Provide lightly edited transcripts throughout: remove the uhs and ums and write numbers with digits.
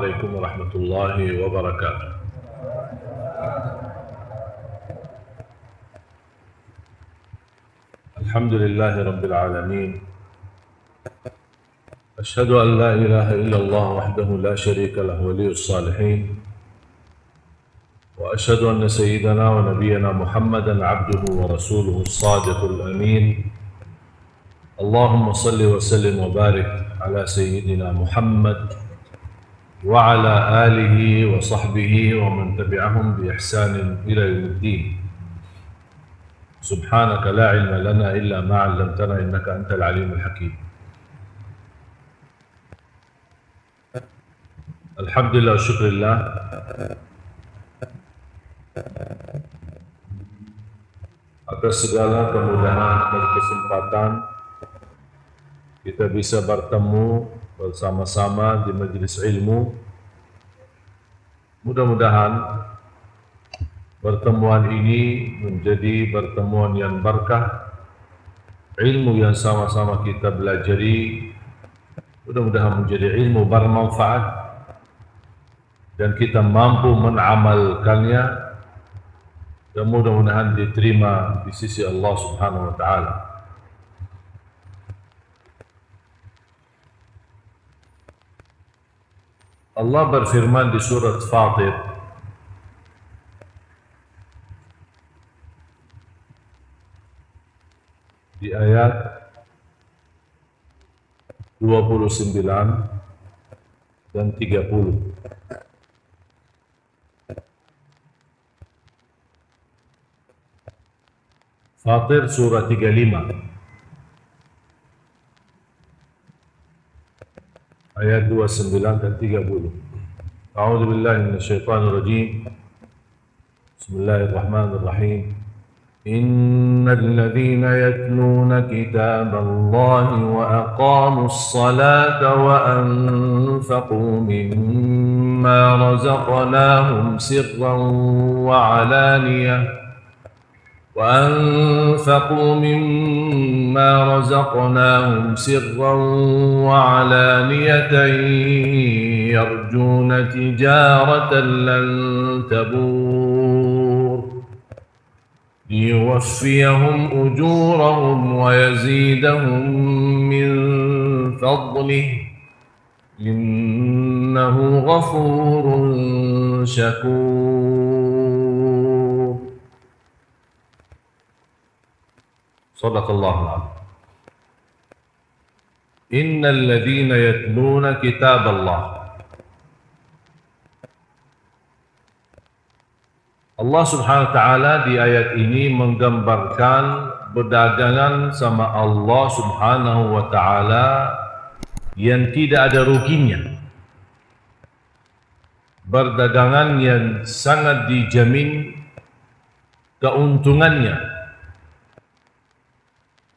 عليكم ورحمة الله وبركاته. الحمد لله رب العالمين. أشهد أن لا إله إلا الله وحده لا شريك له ولي الصالحين، وأشهد أن سيدنا ونبينا محمدا عبده ورسوله الصادق الأمين. اللهم صل وسلم وبارك على سيدنا محمد وعلى آله وصحبه ومن تبعهم بإحسان إلى يوم الدين. سبحانك لا علم لنا إلا ما علمتنا إنك أنت العليم الحكيم. Alhamdulillah, syukurillah. Atas segala kemudahan dan kesempatan kita bisa bertemu bersama-sama di majelis ilmu. Mudah-mudahan pertemuan ini menjadi pertemuan yang berkah, ilmu yang sama-sama kita belajari mudah-mudahan menjadi ilmu bermanfaat dan kita mampu mengamalkannya dan mudah-mudahan diterima di sisi Allah Subhanahu wa taala. Allah berfirman di surat Fatir di ayat 29 dan 30. Fatir surah 35 ayat 29 dan 30. A'udzu billahi minasyaitonir rajim. Bismillahirrahmanirrahim. Innal ladzina yatluna kitaballahi wa aqamus salata wa anfaqu mimma razaqnahum sirran wa 'alaniyah وأنفقوا مما رزقناهم سرا وعلانية يرجون تجارة لن تبور ليوفيهم أجورهم ويزيدهم من فضله إنه غفور شكور. Sadaqallahul adzim. Innal ladzina yatluna kitaballah. Allah Subhanahu wa taala di ayat ini menggambarkan berdagangan sama Allah Subhanahu wa taala yang tidak ada ruginya. Berdagangan yang sangat dijamin keuntungannya,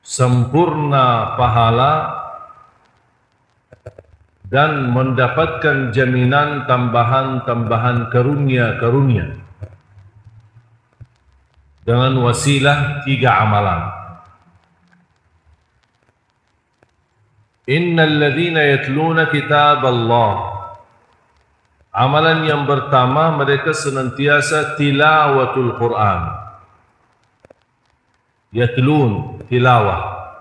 sempurna pahala dan mendapatkan jaminan tambahan-tambahan karunia-karunia dengan wasilah 3 amalan. Innal ladzina yatluna kitaballah. Amalan yang pertama, mereka senantiasa tilawatul Quran. Yatlun, tilawah.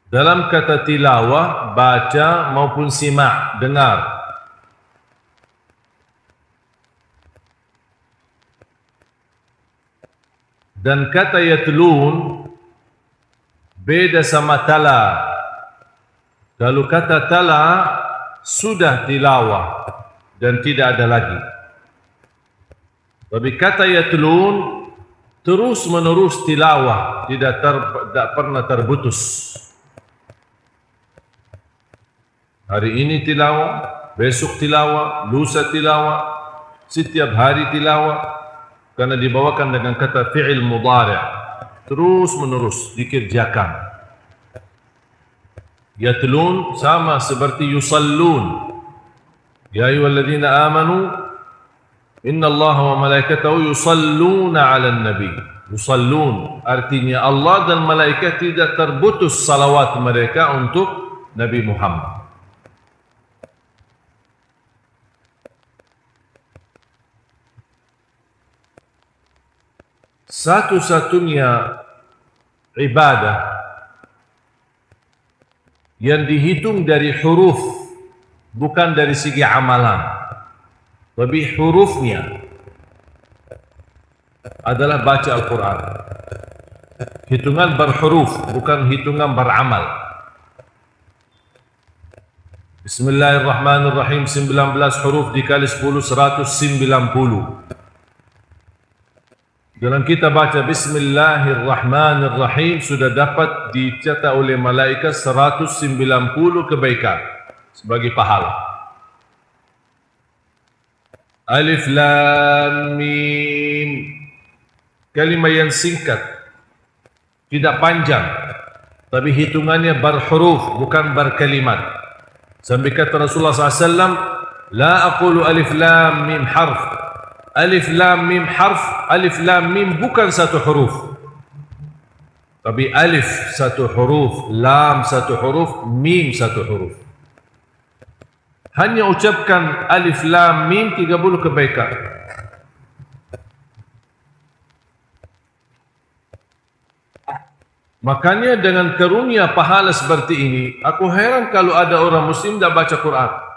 Dalam kata tilawah, baca maupun simak, dengar. Dan kata yatlun beda sama tala. Kalau kata tala sudah tilawah dan tidak ada lagi. Tapi kata yatlun terus menerus tilawah, tidak pernah terputus. Hari ini tilawah, besok tilawah, lusa tilawah, setiap hari tilawah, karena dibawakan dengan kata fi'il mudhari', terus menerus dikerjakan. Yatlun sama seperti yusallun. Ya ayyuhalladzina amanu Inna Allah wa malaikatahu yusalluna 'alan nabi. Yusallun artinya Allah dan malaikat tidak terputus salawat mereka untuk Nabi Muhammad. satu-satunya ibadah yang dihitung dari huruf, bukan dari segi amalan, tapi hurufnya adalah baca Al-Quran. Hitungan berhuruf, bukan hitungan beramal. Bismillahirrahmanirrahim, 19 huruf dikali 10, 190. Dalam kita baca Bismillahirrahmanirrahim sudah dapat dicatat oleh malaikat 190 kebaikan sebagai pahala. Alif Lam Mim, kalimah yang singkat, tidak panjang, tapi hitungannya berhuruf bukan berkalimat. Sampai kata Rasulullah SAW, la aqulu alif lam mim harf. Alif lam mim harf, alif lam mim bukan satu huruf, tapi alif satu huruf, lam satu huruf, mim satu huruf. Hanya ucapkan alif lam mim 30 kebaikan. Makanya dengan karunia pahala seperti ini, aku heran kalau ada orang muslim tak baca Quran.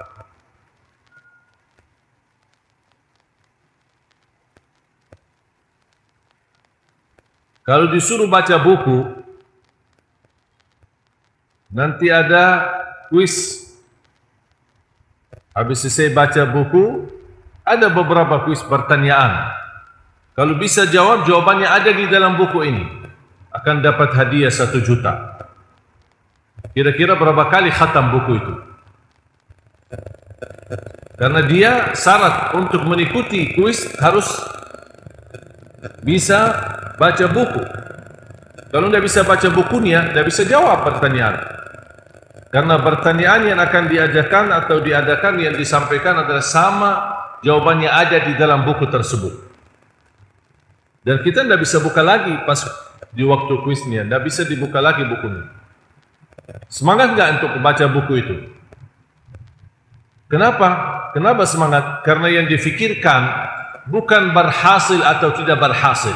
Kalau disuruh baca buku, nanti ada kuis. Habis selesai baca buku, ada beberapa kuis pertanyaan. Kalau bisa jawab, jawabannya ada di dalam buku ini, akan dapat hadiah 1 juta. Kira-kira berapa kali khatam buku itu? Karena dia syarat untuk mengikuti kuis harus bisa baca buku. Kalau tidak bisa baca bukunya, tidak bisa jawab pertanyaan. Karena pertanyaan yang akan diajarkan atau diadakan yang disampaikan adalah sama, jawabannya ada di dalam buku tersebut. Dan kita tidak bisa buka lagi pas di waktu kuisnya, tidak bisa dibuka lagi bukunya. Semangat enggak untuk membaca buku itu? Kenapa? Kenapa semangat? Karena yang difikirkan bukan berhasil atau tidak berhasil,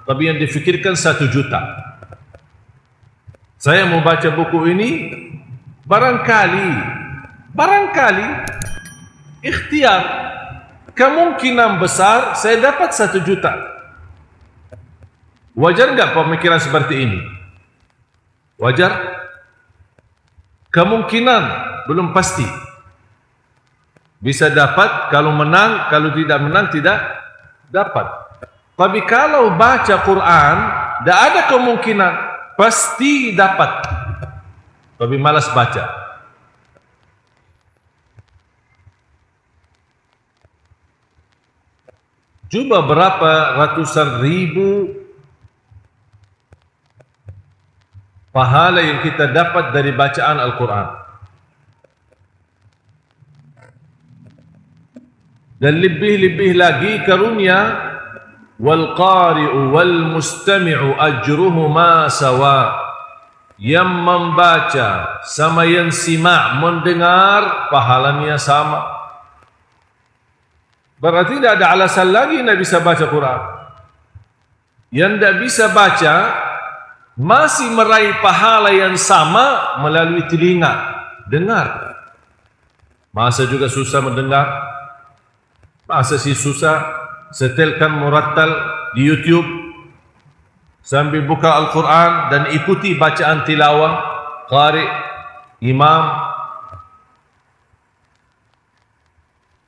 tapi yang difikirkan 1 juta. Saya mau baca buku ini, barangkali ikhtiar, kemungkinan besar saya dapat 1 juta. Wajar enggak pemikiran seperti ini? Wajar? Kemungkinan, belum pasti. Bisa dapat, kalau menang, kalau tidak menang, tidak dapat. Tapi kalau baca Quran, tidak ada kemungkinan, pasti dapat. Tapi malas baca. Coba berapa ratusan ribu pahala yang kita dapat dari bacaan Al-Quran. Dan lebih-lebih lagi karunia, wal qari'u wal mustami'u ajruhuma sawa. Yang membaca sama yang simak, mendengar, pahalanya sama. Berarti tidak ada alasan lagi tidak bisa baca Quran. Yang tidak bisa baca masih meraih pahala yang sama melalui telinga, dengar. Masa juga susah mendengar? Masa sih susah setelkan murattal di YouTube sambil buka Al-Quran dan ikuti bacaan tilawah qari, imam.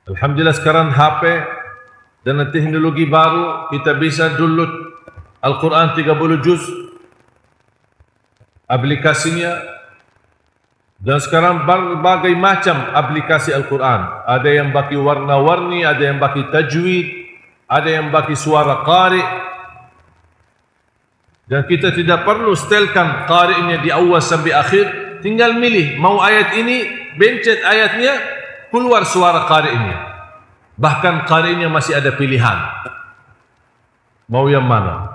Alhamdulillah sekarang HP dan teknologi baru, kita bisa download Al-Quran 30 juz aplikasinya. Dan sekarang berbagai macam aplikasi Al-Quran. Ada yang bagi warna-warni, ada yang bagi tajwid, ada yang bagi suara qari. Dan kita tidak perlu setelkan qari'nya di awal sampai akhir. Tinggal milih, mau ayat ini, bencet ayatnya, keluar suara qari'nya. Bahkan qari'nya masih ada pilihan. Mau yang mana?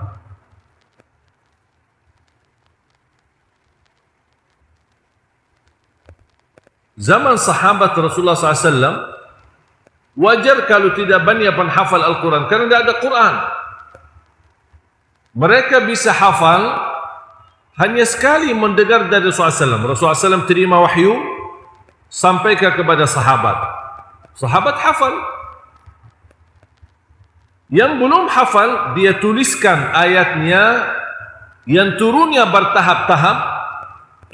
Zaman sahabat Rasulullah SAW, wajar kalau tidak banyak penghafal Al-Quran, karena tidak ada Quran. Mereka bisa hafal hanya sekali mendengar dari Rasulullah SAW. Rasulullah SAW terima wahyu, sampaikan kepada sahabat. Sahabat hafal. Yang belum hafal, dia tuliskan ayatnya yang turunnya bertahap-tahap.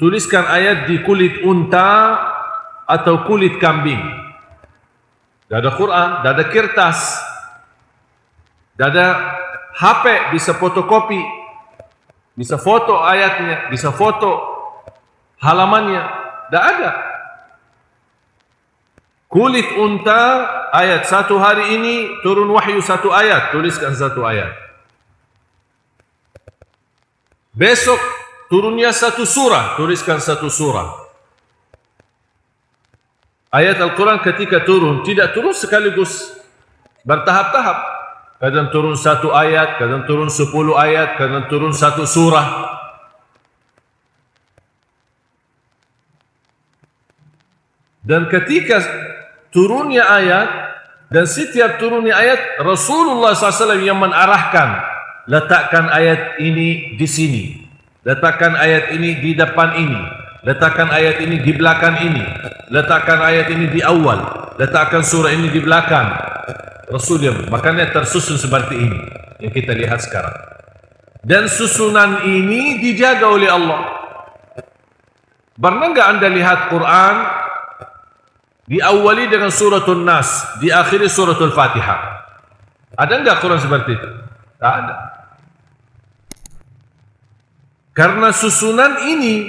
Tuliskan ayat di kulit unta atau kulit kambing. Dah ada Quran, dah ada kertas, dah ada HP, bisa fotokopi, bisa foto ayatnya, bisa foto halamannya, dah ada. Kulit unta, ayat satu hari ini turun wahyu satu ayat, tuliskan satu ayat. Besok turunnya satu surah, tuliskan satu surah. Ayat Al-Quran ketika turun, tidak turun sekaligus, bertahap-tahap. Kadang turun satu ayat, kadang turun 10 ayat, kadang turun satu surah. Dan ketika turunnya ayat, dan setiap turunnya ayat, Rasulullah SAW yang menarahkan, letakkan ayat ini di sini, letakkan ayat ini di depan ini, letakkan ayat ini di belakang ini, letakkan ayat ini di awal, letakkan surah ini di belakang. Rasulullah, makanya tersusun seperti ini yang kita lihat sekarang. Dan susunan ini dijaga oleh Allah. Pernah enggak anda lihat Quran diawali dengan suratul Nas, diakhiri suratul Fatihah? Ada enggak Quran seperti itu? Tak ada. Karena susunan ini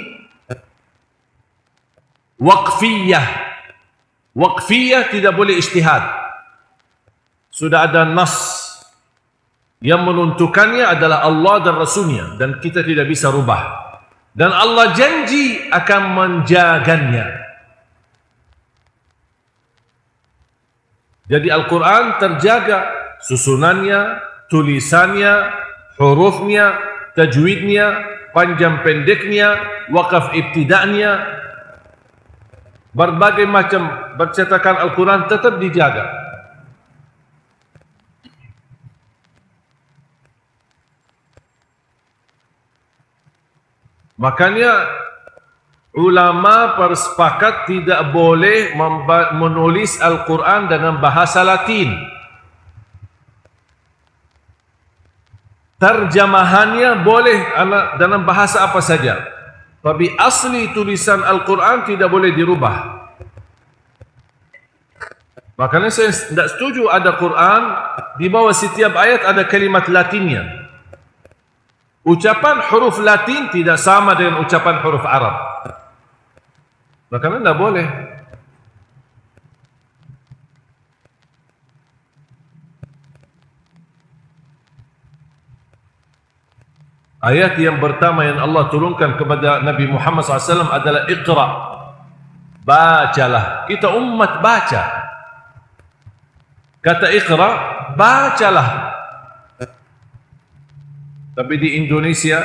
waqfiyah. Waqfiyah tidak boleh ijtihad. Sudah ada nas yang menentukannya adalah Allah dan Rasulnya, dan kita tidak bisa rubah. Dan Allah janji akan menjaganya. Jadi Al-Quran terjaga susunannya, tulisannya, hurufnya, tajwidnya, panjang pendeknya, wakaf ibtida'nya, berbagai macam percetakan Al-Quran tetap dijaga. Makanya ulama bersepakat tidak boleh menulis Al-Quran dengan bahasa Latin. Terjemahannya boleh dalam bahasa apa saja, tapi asli tulisan Al-Quran tidak boleh dirubah. Makanya saya tidak setuju ada Quran di bawah setiap ayat ada kalimat Latinnya. Ucapan huruf Latin tidak sama dengan ucapan huruf Arab. Makanya tidak boleh. Ayat yang pertama yang Allah turunkan kepada Nabi Muhammad SAW adalah Iqra. Bacalah. Kita umat baca. Kata Iqra, bacalah. Tapi di Indonesia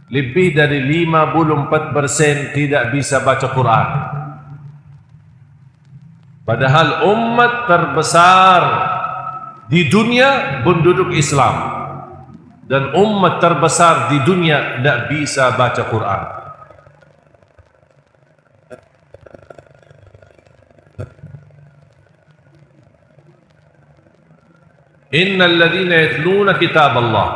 lebih dari 54% tidak bisa baca Quran. Padahal umat terbesar di dunia penduduk Islam, dan umat terbesar di dunia tidak bisa baca Quran. Innal ladzina yatluna kitab Allah.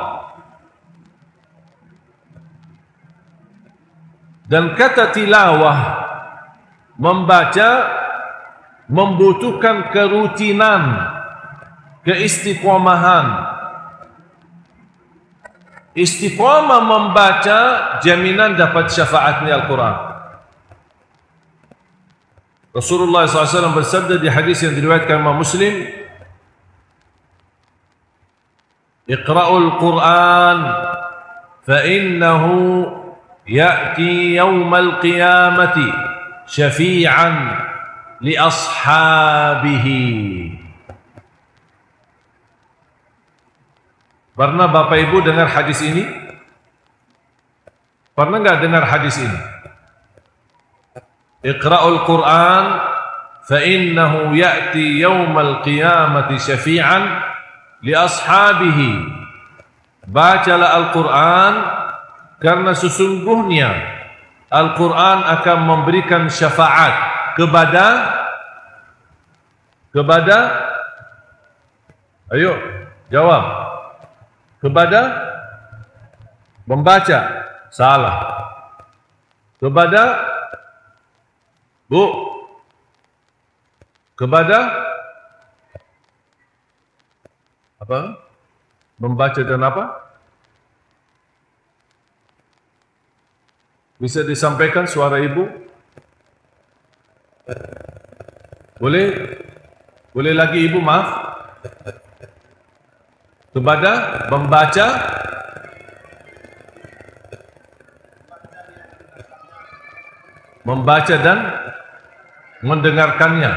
Dan kata tilawah, membaca, membutuhkan kerutinan, keistiqomahan. Istiqamah membaca, jaminan dapat syafaatnya Al-Quran. Rasulullah SAW bersabda di hadis yang diriwayatkan Imam Muslim, Iqra'ul Quran fa innahu ya'ti yawmal qiyamati syafi'an li ashabihi. Pernah Bapak Ibu dengar hadis ini? Pernah enggak dengar hadis ini? Iqra'ul Quran fa innahu ya'ti yawmal qiyamati syafi'an li ashabihi. bacalah Al-Quran karena sesungguhnya Al-Quran akan memberikan syafaat kepada ayo jawab, kepada membaca. Salah. Kepada apa? Membaca dan apa? Bisa disampaikan suara ibu? Boleh lagi ibu, maaf. Kepada membaca dan mendengarkannya.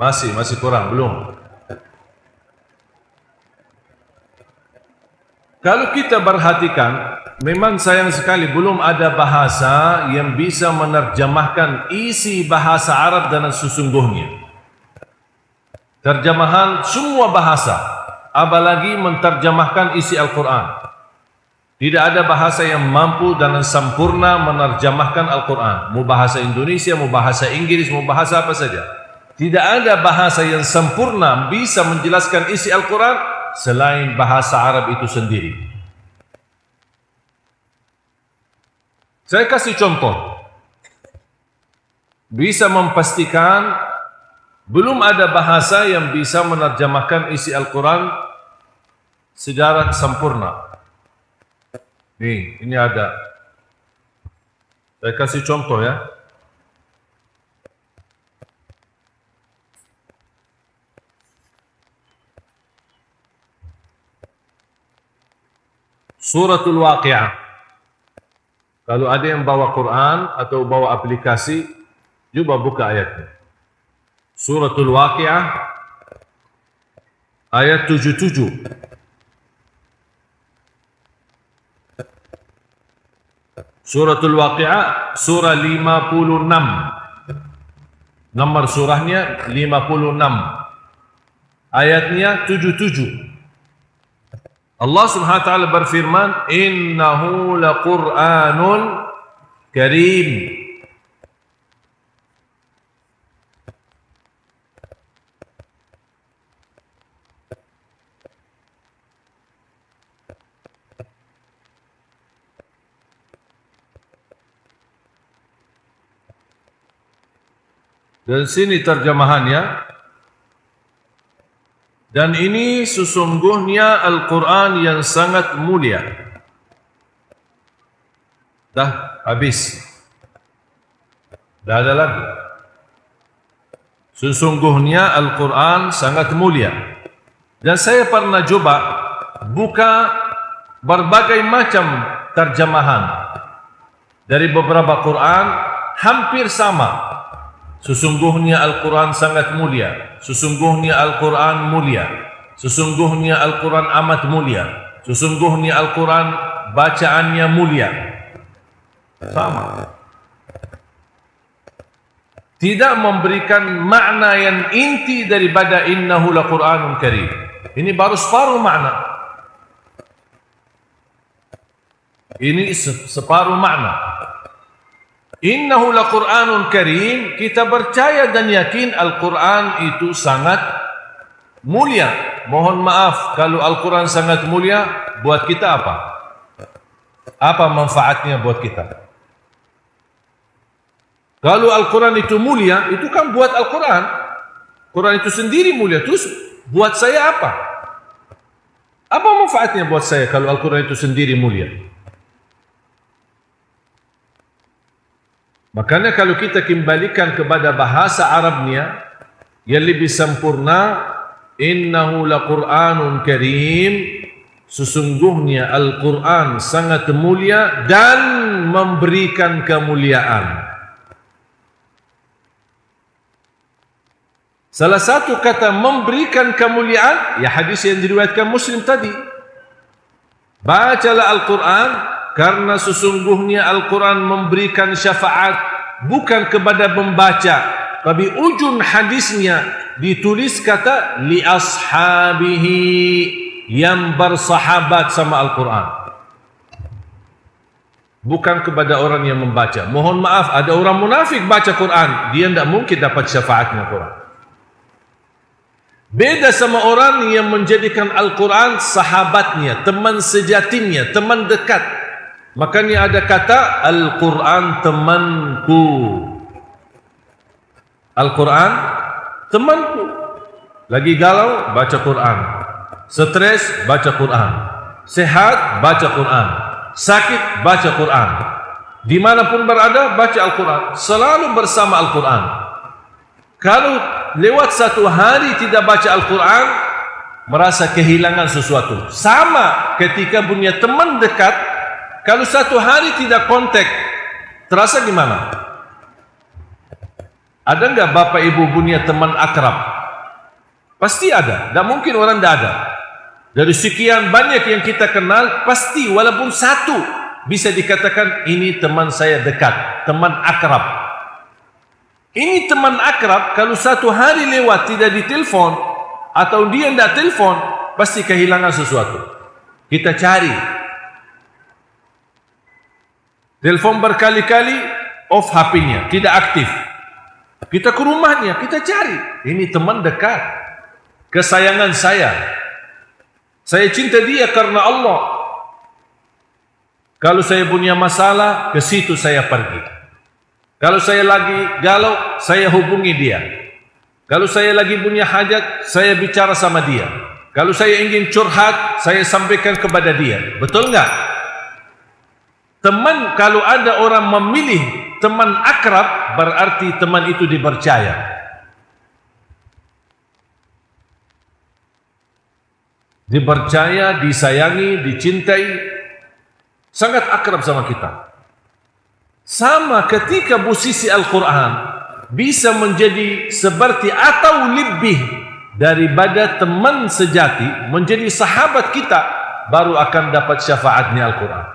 Masih kurang, belum. Kalau kita perhatikan, memang sayang sekali belum ada bahasa yang bisa menerjemahkan isi bahasa Arab dengan sesungguhnya. Terjemahan semua bahasa, apalagi menterjemahkan isi Al-Quran. Tidak ada bahasa yang mampu dan sempurna menerjemahkan Al-Quran. Mau bahasa Indonesia, mau bahasa Inggris, mau bahasa apa saja. Tidak ada bahasa yang sempurna bisa menjelaskan isi Al-Quran selain bahasa Arab itu sendiri. Saya kasih contoh. Bisa memastikan belum ada bahasa yang bisa menerjemahkan isi Al-Quran secara sempurna. Ini ada. Saya kasih contoh ya. Suratul Waqi'ah. Kalau ada yang bawa Quran atau bawa aplikasi, coba buka ayatnya. Suratul Waqi'ah ayat 77. Suratul Waqi'ah surah 56. Nomor surahnya 56. Ayatnya 77. Allah Subhanahu wa taala berfirman, "Innahu laqur'anun karim." Dan sini terjemahannya. Dan ini sesungguhnya Al-Quran yang sangat mulia. Dah habis. Dah ada lagi. Sesungguhnya Al-Quran sangat mulia. Dan saya pernah coba buka berbagai macam terjemahan dari beberapa Quran, hampir sama. Sesungguhnya Al-Quran sangat mulia. Sesungguhnya Al-Quran mulia. Sesungguhnya Al-Quran amat mulia. Sesungguhnya Al-Quran bacaannya mulia. Sama. Tidak memberikan makna yang inti daripada innahu laqur'anun karim. Ini baru separuh makna. Ini separuh makna. Innahu laqur'anun karim, kita percaya dan yakin Al-Quran itu sangat mulia. Mohon maaf, kalau Al-Quran sangat mulia, buat kita apa? Apa manfaatnya buat kita? Kalau Al-Quran itu mulia, itu kan buat Al-Quran. Quran itu sendiri mulia, terus buat saya apa? Apa manfaatnya buat saya kalau Al-Quran itu sendiri mulia? Makanya kalau kita kembalikan kepada bahasa Arabnya yang lebih sempurna, innahu laqur'anun karim, sesungguhnya Al-Quran sangat mulia dan memberikan kemuliaan. Salah satu kata memberikan kemuliaan, ya hadis yang diriwayatkan Muslim tadi. Bacalah Al-Quran karena sesungguhnya Al-Quran memberikan syafaat bukan kepada pembaca, tapi ujung hadisnya ditulis kata li ashabihi, yang bersahabat sama Al-Quran, bukan kepada orang yang membaca. Mohon maaf, ada orang munafik baca Quran, dia tidak mungkin dapat syafaatnya Quran. Beda sama orang yang menjadikan Al-Quran sahabatnya, teman sejatinya, teman dekat. Makanya ada kata Al-Quran temanku. Al-Quran temanku. Lagi galau, baca Quran. Stres, baca Quran. Sehat, baca Quran. Sakit, baca Quran. Dimanapun berada, baca Al-Quran. Selalu bersama Al-Quran. Kalau lewat satu hari tidak baca Al-Quran, merasa kehilangan sesuatu. Sama ketika punya teman dekat, kalau satu hari tidak kontak, terasa gimana? Ada enggak bapak ibu punya teman akrab? Pasti ada, tidak mungkin orang tidak ada. Dari sekian banyak yang kita kenal, pasti walaupun satu bisa dikatakan ini teman saya dekat, teman akrab. Ini teman akrab, kalau satu hari lewat tidak ditelepon atau dia tidak telepon, pasti kehilangan sesuatu. Kita cari. Telepon berkali-kali, off HP-nya, tidak aktif. Kita ke rumahnya, kita cari. Ini teman dekat, kesayangan saya. Saya cinta dia karena Allah. Kalau saya punya masalah, ke situ saya pergi. Kalau saya lagi galau, saya hubungi dia. Kalau saya lagi punya hajat, saya bicara sama dia. Kalau saya ingin curhat, saya sampaikan kepada dia. Betul enggak? Teman, kalau ada orang memilih teman akrab, berarti teman itu dipercaya. Dipercaya, disayangi, dicintai, sangat akrab sama kita. Sama ketika posisi Al-Quran bisa menjadi seperti atau lebih daripada teman sejati, menjadi sahabat kita, baru akan dapat syafaatnya Al-Quran.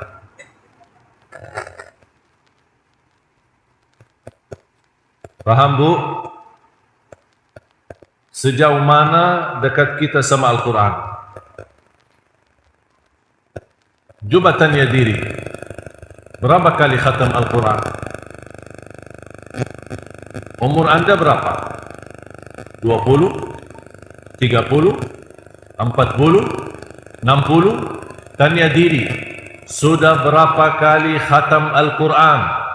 Paham bu? Sejauh mana dekat kita sama Al-Quran? Coba tanya diri, berapa kali khatam Al-Quran? Umur anda berapa? 20? 30? 40? 60? Tanya diri, sudah berapa kali khatam Al-Quran?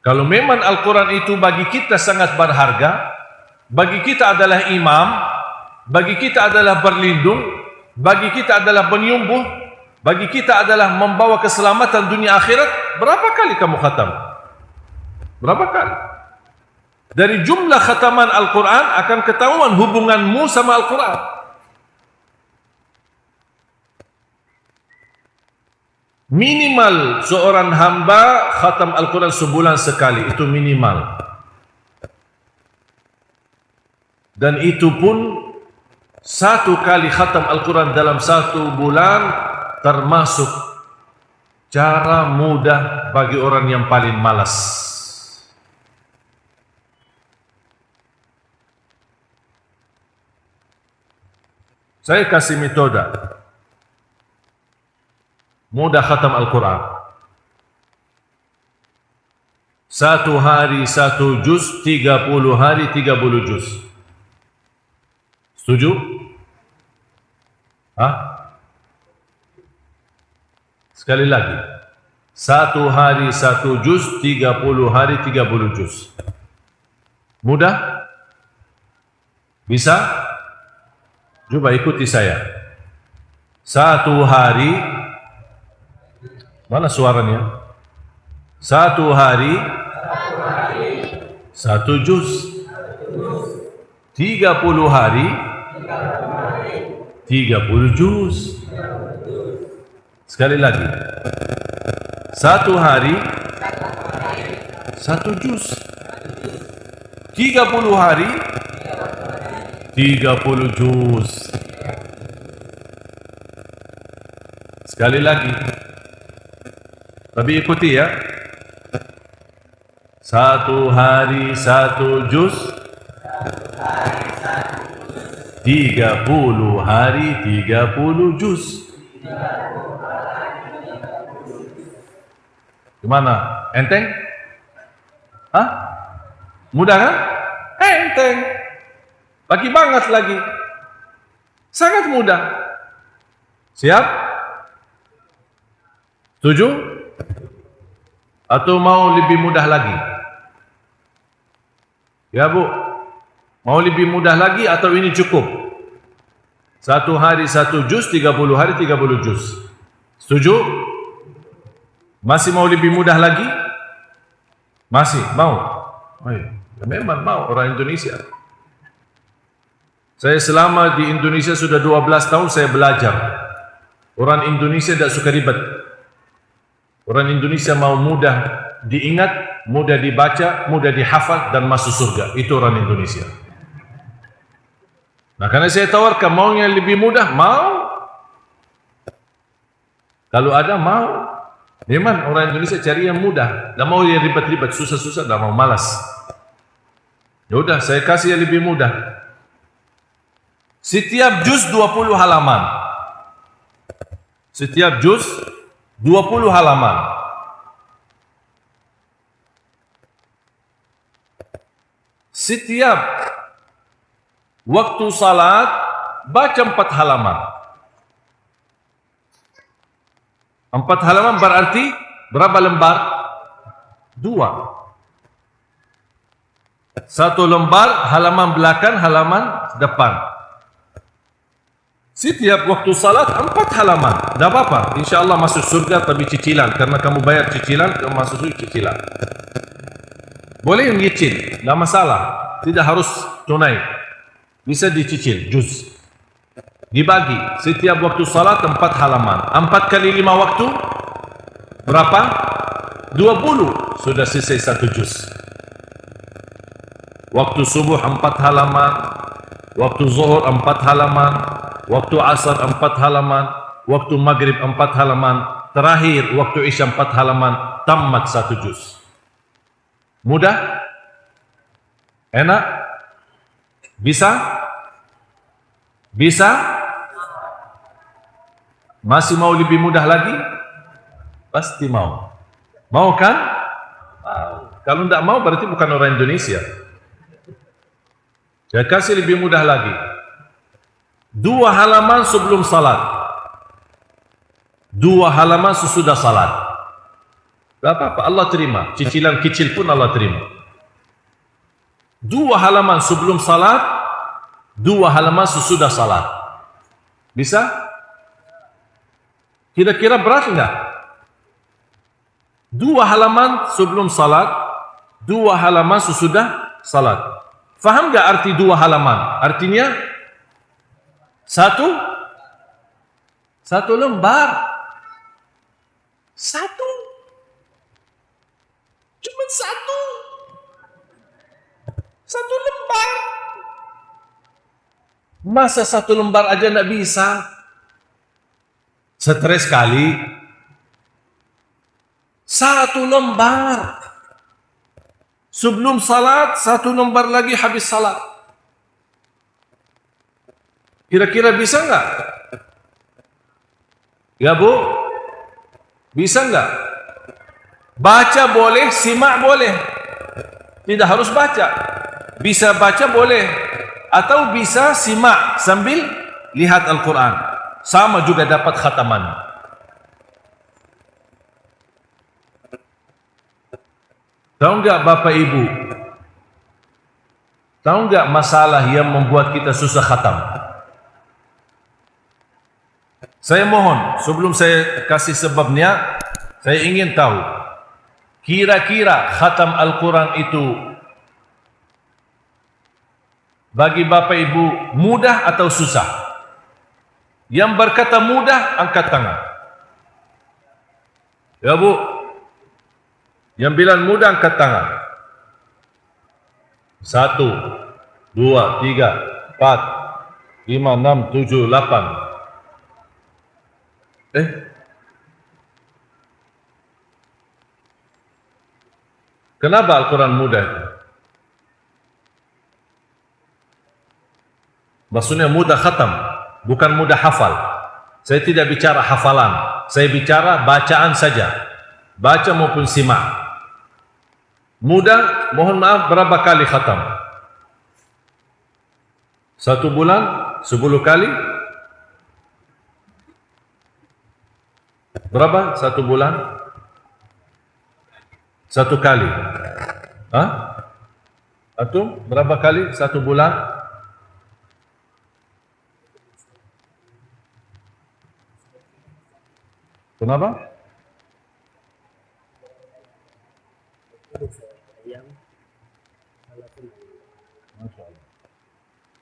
Kalau memang Al-Quran itu bagi kita sangat berharga, bagi kita adalah imam, bagi kita adalah berlindung, bagi kita adalah penyembuh, bagi kita adalah membawa keselamatan dunia akhirat, berapa kali kamu khatam? Berapa kali? Dari jumlah khataman Al-Quran akan ketahuan hubunganmu sama Al-Quran. Minimal seorang hamba khatam Al-Quran sebulan sekali, itu minimal. Dan itu pun satu kali khatam Al-Quran dalam satu bulan termasuk cara mudah bagi orang yang paling malas. Saya kasih metode mudah khatam Al-Quran. Satu hari satu juz, 30 hari 30 juz. Setuju? Hah? Sekali lagi, satu hari satu juz, 30 hari 30 juz. Mudah? Bisa? Coba ikuti saya. Satu hari, mana suaranya? Satu hari satu juz. 30 hari 30 juz. Sekali lagi, satu hari satu juz, 30 hari 30 juz. Sekali lagi, tapi ikuti ya. Satu hari satu juz, 30 hari 30 juz. Gimana? Enteng? Hah? Mudah kan? Enteng. Bagi banget lagi. Sangat mudah. Siap? Setuju? Atau mau lebih mudah lagi? Ya Bu, mau lebih mudah lagi atau ini cukup? 1 hari 1 juz, 30 hari 30 juz. Setuju? Masih mau lebih mudah lagi? Masih? Mau? Oh iya. Ya, memang mau orang Indonesia. Saya selama di Indonesia sudah 12 tahun saya belajar. Orang Indonesia tidak suka ribet. Orang Indonesia mau mudah diingat, mudah dibaca, mudah dihafal dan masuk surga. Itu orang Indonesia. Nah, karena saya tawarkan maunya lebih mudah, mau. Kalau ada mau. Memang orang Indonesia cari yang mudah. Tidak mau yang ribet-ribet, susah-susah, tidak mau, malas. Ya udah, saya kasih yang lebih mudah. Setiap juz 20 halaman. Setiap juz 20 halaman. Setiap waktu salat baca 4 halaman. 4 halaman berarti berapa lembar? 2. 1 lembar, halaman belakang, halaman depan. Setiap waktu salat 4 halaman. Tidak apa-apa. InsyaAllah masuk surga tapi cicilan. Karena kamu bayar cicilan, kamu masuk surga cicilan. Boleh menyicil, tidak masalah. Tidak harus tunai. Bisa dicicil, juz. Dibagi. Setiap waktu salat 4 halaman. 4 kali 5 waktu. Berapa? 20. Sudah selesai 1 juz. Waktu subuh 4 halaman. Waktu zuhur 4 halaman. Waktu asar 4 halaman, waktu maghrib 4 halaman, terakhir waktu isya 4 halaman, tamat 1 juz. Mudah? Enak? Bisa? Bisa? Masih mau lebih mudah lagi? Pasti mau. Mau kan? Mau. Kalau tidak mau berarti bukan orang Indonesia. Saya kasih lebih mudah lagi. 2 halaman sebelum salat, 2 halaman sesudah salat. Tak apa-apa, Allah terima. Cicilan kecil pun Allah terima. 2 halaman sebelum salat, 2 halaman sesudah salat. Bisa? Kira-kira berat enggak? 2 halaman sebelum salat, 2 halaman sesudah salat. Faham enggak arti 2 halaman? Artinya satu lembar. 1. Cuma 1 lembar. Masa 1 lembar aja tidak bisa? Stres sekali. 1 lembar. Sebelum salat 1 lembar lagi habis salat. Kira-kira bisa enggak? Ya Bu? Bisa enggak? Baca boleh, simak boleh. Tidak harus baca. Bisa baca boleh. Atau bisa simak sambil lihat Al-Quran. Sama juga dapat khataman. Tahu enggak Bapak Ibu? Tahu enggak masalah yang membuat kita susah khatam? Saya mohon, sebelum saya kasih sebabnya, saya ingin tahu, kira-kira khatam Al-Quran itu bagi Bapak Ibu mudah atau susah? Yang berkata mudah, angkat tangan. Ya Bu, yang bilang mudah, angkat tangan. 1, 2, 3, 4, 5, 6, 7, 8. Kenapa Al-Quran mudah? Maksudnya mudah khatam, bukan mudah hafal. Saya tidak bicara hafalan, saya bicara bacaan saja. Baca maupun simak. Mudah, mohon maaf, berapa kali khatam? 1 bulan, 10 kali? Berapa 1 bulan? 1 kali. Hah? Atau berapa kali 1 bulan? Kenapa?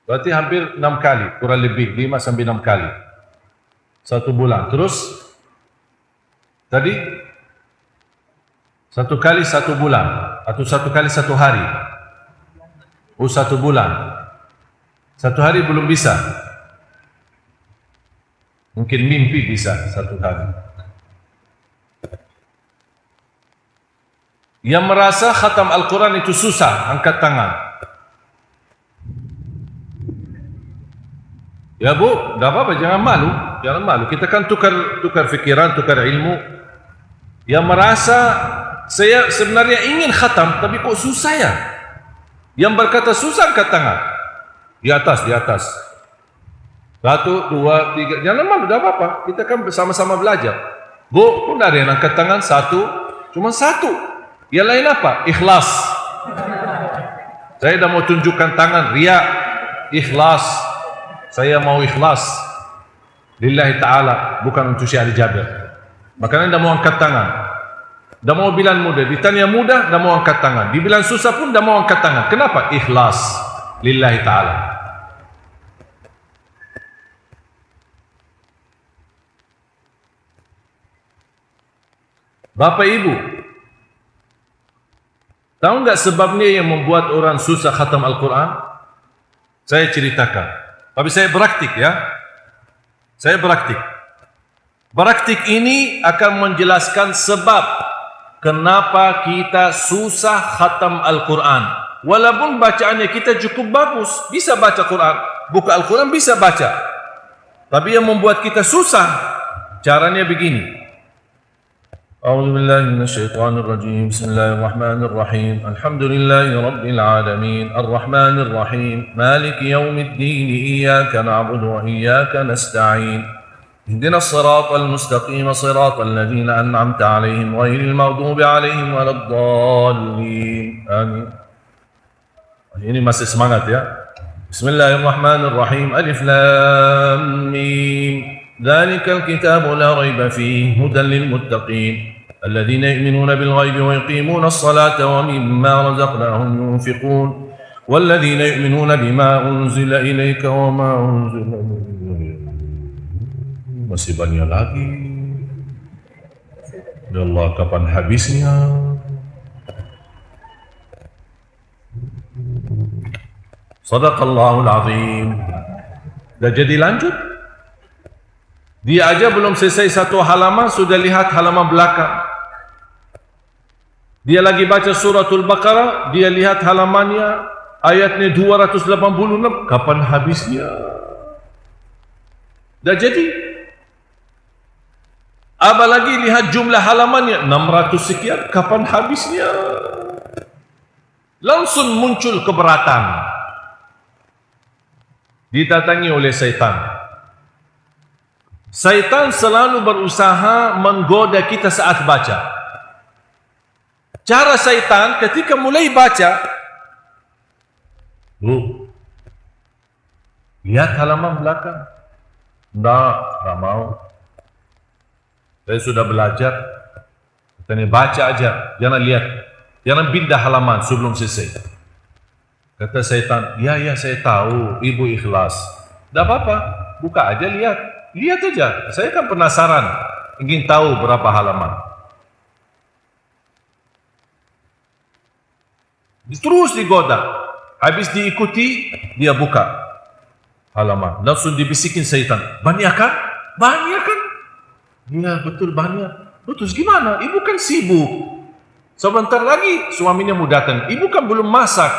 Berarti hampir 6 kali, kurang lebih 5 sampai 6 kali 1 bulan. Terus tadi 1 kali 1 bulan atau 1 kali 1 hari? 1 bulan. 1 hari belum bisa. Mungkin mimpi bisa 1 hari. Yang merasa khatam Al-Quran itu susah, angkat tangan. Ya bu, tidak apa-apa, jangan malu. Jangan malu, kita kan tukar fikiran, tukar ilmu. Yang merasa, saya sebenarnya ingin khatam, tapi kok susah ya? Yang berkata susah, angkat tangan. Di atas, di atas. 1, 2, 3, jangan malu, tidak apa-apa. Kita kan bersama-sama belajar. Bu, kok tidak ada yang angkat tangan? 1, cuma 1. Yang lain apa? Ikhlas. Saya dah mau tunjukkan tangan, riak, ikhlas. Saya mau ikhlas lillahi ta'ala, bukan untuk Syekh Ali Jabir. Makanya dah mau angkat tangan. Dah mau bilang mudah, ditanya mudah, dah mau angkat tangan. Dibilang susah pun dah mau angkat tangan. Kenapa? Ikhlas lillahi ta'ala. Bapak Ibu, tahu enggak sebabnya yang membuat orang susah khatam Al-Quran? Saya ceritakan. Tapi saya praktik ya. Saya praktik. Praktik ini akan menjelaskan sebab kenapa kita susah khatam Al-Quran. Walaupun bacaannya kita cukup bagus, bisa baca Quran, buka Al-Quran bisa baca. Tapi yang membuat kita susah, caranya begini. أعوذ بالله من الشيطان الرجيم بسم الله الرحمن الرحيم الحمد لله رب العالمين الرحمن الرحيم مالك يوم الدين إياك نعبد وإياك نستعين اهدنا الصراط المستقيم صراط الذين أنعمت عليهم غير المغضوب عليهم ولا الضالين آمين. Ini masih semangat ya. Bismillahirrahmanirrahim. Alif Lam Mim. ذلك الكتاب لا ريب فيه هدى للمتقين الذين يؤمنون بالغيب ويقيمون الصلاة ومما رزقناهم ينفقون والذين يؤمنون بما أنزل إليك وما أنزل masih banyak lagi. Ya Allah, kapan habisnya? Sadaqallahul Azim. Dah jadi lanjut? Dia aja belum selesai 1 halaman sudah lihat halaman belakang. Dia lagi baca suratul Baqarah, dia lihat halamannya ayatnya 286. Kapan habisnya? Dah jadi. Apalagi lihat jumlah halamannya 600 sekian. Kapan habisnya? Langsung muncul keberatan. Didatangi oleh syaitan. Syaitan selalu berusaha menggoda kita saat baca. Cara syaitan ketika mulai baca, lihat halaman belakang. Tidak mau. Saya sudah belajar. Katanya baca aja, jangan lihat, jangan pindah halaman sebelum selesai. Kata syaitan, ya saya tahu, ibu ikhlas. Tidak apa-apa, buka aja lihat. Lihat aja, saya kan penasaran, ingin tahu berapa halaman. Terus digoda, habis diikuti, dia buka halaman. Langsung dibisikin syaitan, banyak kan? Banyak kan? Ya betul banyak. Terus gimana? Ibu kan sibuk. Sebentar lagi suaminya mau datang, ibu kan belum masak.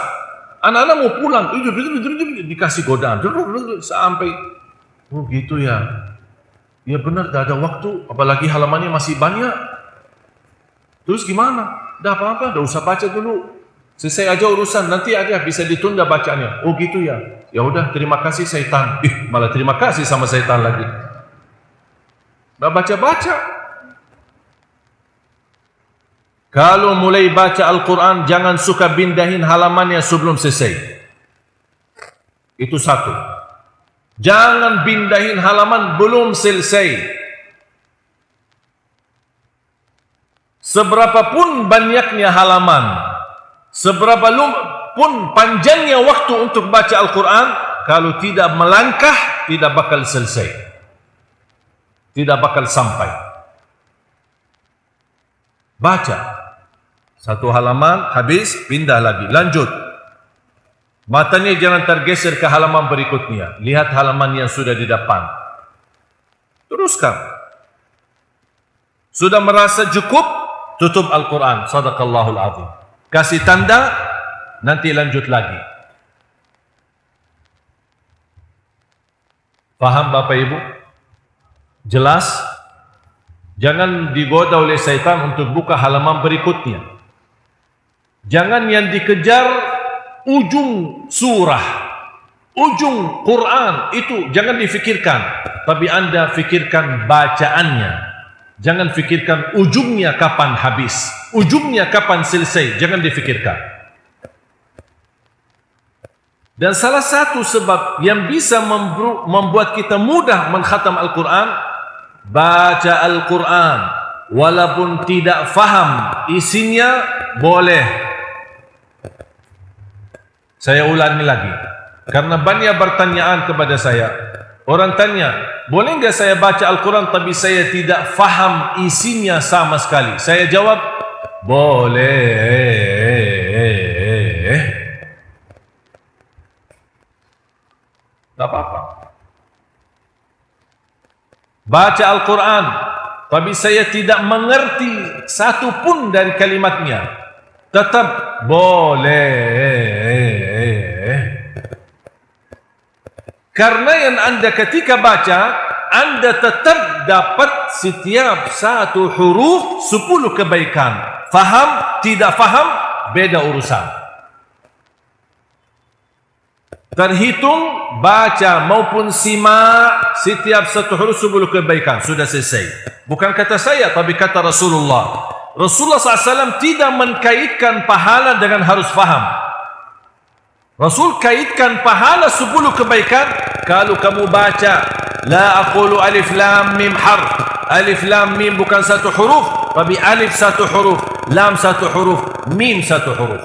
Anak-anak mau pulang, dikasih godaan, sampai, oh gitu ya. Ya benar, dah ada waktu, apalagi halamannya masih banyak. Terus gimana? Dah apa-apa, dah usah baca dulu. Selesai aja urusan, nanti aja bisa ditunda bacanya. Oh gitu ya. Ya udah, terima kasih syaitan. Malah terima kasih sama syaitan lagi. Dah baca-baca. Kalau mulai baca Al-Quran, jangan suka pindahin halamannya sebelum selesai. Itu satu. Jangan pindahin halaman belum selesai. Seberapapun banyaknya halaman, seberapapun panjangnya waktu untuk baca Al-Quran, kalau tidak melangkah, tidak bakal selesai. Tidak bakal sampai. Baca. Satu halaman, habis, pindah lagi. Lanjut. Matanya jangan tergeser ke halaman berikutnya. Lihat halaman yang sudah di depan. Teruskan. Sudah merasa cukup, tutup Al-Quran. Sadaqallahul azim. Kasih tanda, nanti lanjut lagi. Faham Bapak Ibu? Jelas? Jangan digoda oleh syaitan untuk buka halaman berikutnya. Jangan yang dikejar ujung surah, ujung Quran, itu jangan difikirkan. Tapi anda fikirkan bacaannya. Jangan fikirkan ujungnya kapan habis, ujungnya kapan selesai. Jangan difikirkan. Dan salah satu sebab yang bisa membuat kita mudah mengkhatam Al-Quran, baca Al-Quran walaupun tidak faham isinya, boleh. Saya ulangi lagi, karena banyak pertanyaan kepada saya. Orang tanya, boleh enggak saya baca Al-Quran tapi saya tidak faham isinya sama sekali? Saya jawab, boleh. Tak apa-apa. Baca Al-Quran tapi saya tidak mengerti satu pun dari kalimatnya, tetap boleh. Karena yang anda ketika baca, anda tetap dapat setiap satu huruf 10 kebaikan. Faham, tidak faham, beda urusan. Terhitung, baca maupun simak, setiap satu huruf 10 kebaikan. Sudah selesai. Bukan kata saya, tapi kata Rasulullah. Rasulullah SAW tidak mengkaitkan pahala dengan harus faham. Rasul kaitkan pahala 10 kebaikan kalau kamu baca la aqulu alif lam mim harf. Alif lam mim bukan satu huruf, tapi alif satu huruf, lam satu huruf, mim satu huruf.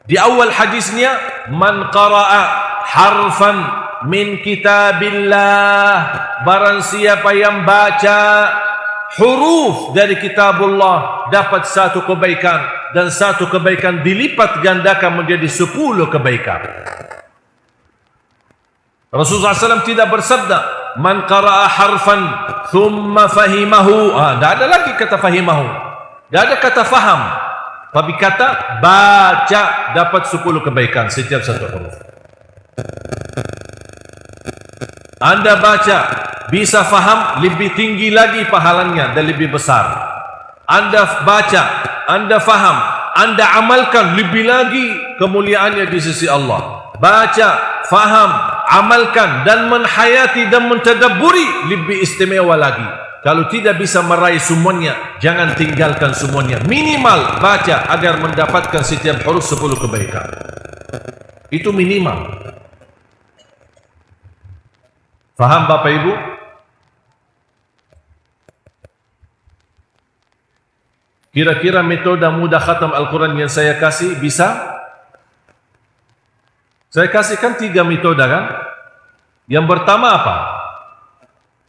Di awal hadisnya, man qara'a harfan min kitabillah, barang siapa yang baca huruf dari kitabullah dapat satu kebaikan, dan satu kebaikan dilipat gandakan menjadi 10 kebaikan. Rasulullah SAW tidak bersabda man qara'a harfan thumma fahimahu. Tidak ada lagi kata fahimahu, tidak ada kata faham, tapi kata baca dapat 10 kebaikan setiap satu huruf. Anda baca bisa faham, lebih tinggi lagi pahalanya dan lebih besar. Anda baca, anda faham, anda amalkan, lebih lagi kemuliaannya di sisi Allah. Baca, faham, amalkan dan menhayati dan mentadabburi, lebih istimewa lagi. Kalau tidak bisa meraih semuanya, jangan tinggalkan semuanya. Minimal baca agar mendapatkan setiap huruf 10 kebaikan. Itu minimal. Faham Bapak Ibu? Kira-kira metode mudah khatam Al-Quran yang saya kasih bisa? Saya kasihkan 3 metode kan? Yang pertama apa?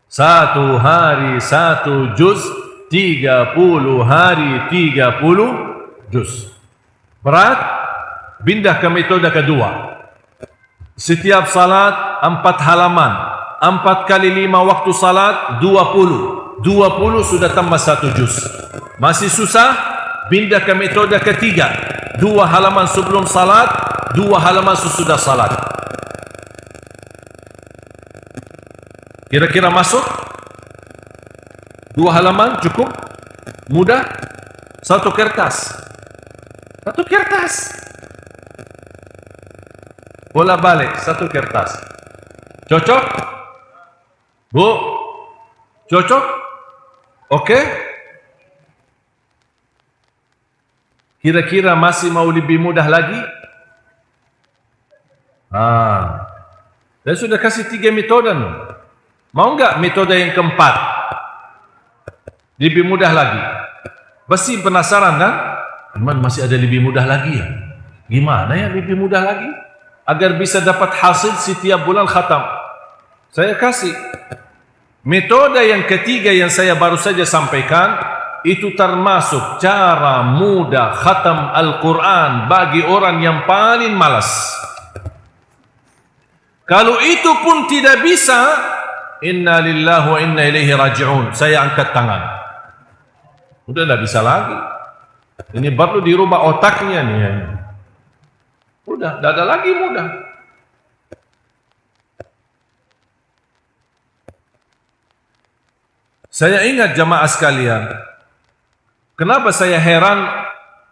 1 hari 1 juz, 30 hari 30 juz. Berat? Pindah ke metode kedua. Setiap salat 4 halaman, 4 kali 5 waktu salat 20 sudah tambah 1 juz. Masih susah? Pindah ke metode ketiga. 2 halaman sebelum salat, 2 halaman sesudah salat. Kira-kira masuk? 2 halaman cukup? Mudah? 1 kertas. 1 kertas. Bola balik 1 kertas. Cocok? Bu? Cocok? Okey? Kira-kira masih mau lebih mudah lagi? Saya sudah kasih 3 metode. Mau enggak metode yang keempat? Lebih mudah lagi. Pasti penasaran kan? Teman, masih ada lebih mudah lagi ya? Gimana ya lebih mudah lagi? Agar bisa dapat hasil setiap bulan khatam. Saya kasih. Metode yang ketiga yang saya baru saja sampaikan, itu termasuk cara mudah khatam Al-Quran bagi orang yang paling malas. Kalau itu pun tidak bisa, inna lillahi wa inna ilaihi raji'un, saya angkat tangan. Udah tidak bisa lagi. Ini baru dirubah otaknya nih. Udah, tidak ada lagi mudah. Saya ingat jamaah sekalian, kenapa saya heran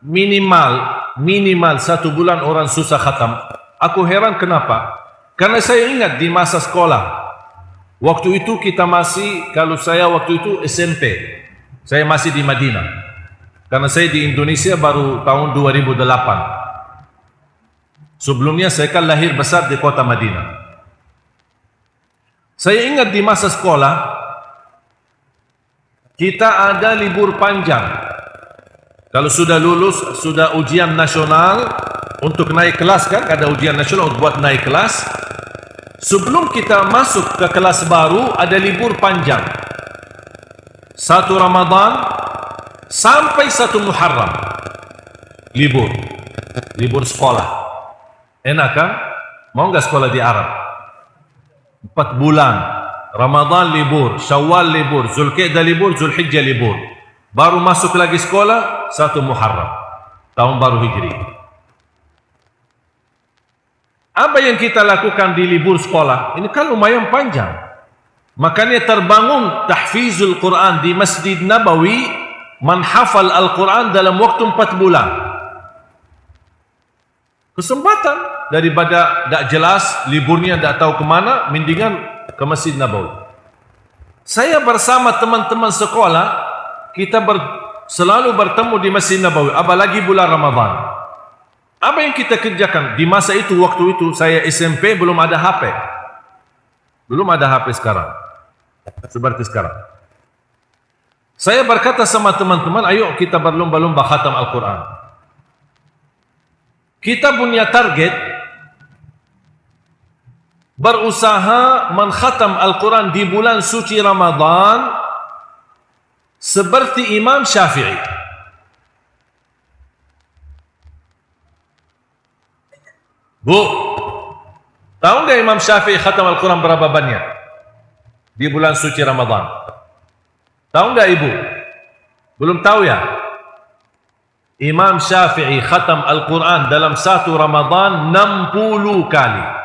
minimal 1 bulan orang susah khatam. Aku heran kenapa? Karena saya ingat di masa sekolah, waktu itu kita masih, kalau saya waktu itu SMP, saya masih di Madinah. Karena saya di Indonesia baru tahun 2008. Sebelumnya saya kan lahir besar di kota Madinah. Saya ingat di masa sekolah, kita ada libur panjang. Kalau sudah lulus, sudah ujian nasional untuk naik kelas kan, ada ujian nasional untuk buat naik kelas. Sebelum kita masuk ke kelas baru, ada libur panjang. 1 Ramadan sampai 1 Muharram. Libur sekolah. Enak kan? Mau enggak sekolah di Arab? 4 bulan. Ramadan libur, Syawal libur, Zulkaidah libur, Zulhijjah libur. Baru masuk lagi sekolah 1 Muharram, tahun baru Hijri. Apa yang kita lakukan di libur sekolah? Ini kan lumayan panjang. Makanya terbangun tahfizul Quran di Masjid Nabawi, menghafal Al-Quran dalam waktu 4 bulan. Kesempatan. Daripada tak jelas, liburnya tak tahu kemana, mendingan ke Masjid Nabawi. Saya bersama teman-teman sekolah, kita selalu bertemu di Masjid Nabawi, apalagi bulan Ramadan. Apa yang kita kerjakan? Di masa itu, waktu itu, saya SMP, belum ada HP. Belum ada HP sekarang. Seperti sekarang. Saya berkata sama teman-teman, ayo kita berlomba-lomba khatam Al-Quran. Kita punya target, berusaha mengkhatam Al-Quran di bulan suci Ramadan seperti Imam Syafi'i. Bu, tahu enggak Imam Syafi'i khatam Al-Quran berapa banyak di bulan suci Ramadan? Tahu enggak ibu? Belum tahu ya? Imam Syafi'i khatam Al-Quran dalam 1 Ramadan 60 kali.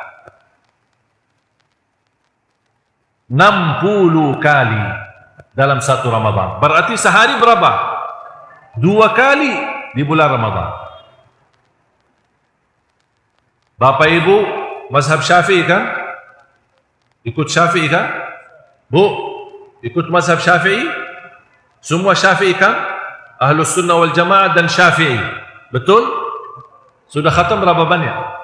60 kali dalam 1 Ramadan. Berarti sehari berapa? 2 kali di bulan Ramadan. Bapak Ibu, mazhab Syafi'i kan? Ikut Syafi'i kan? Bu, ikut mazhab Syafi'i? Semua Syafi'i kan? Ahlus Sunnah wal Jamaah dan Syafi'i. Betul? Sudah khatam berapa banyak?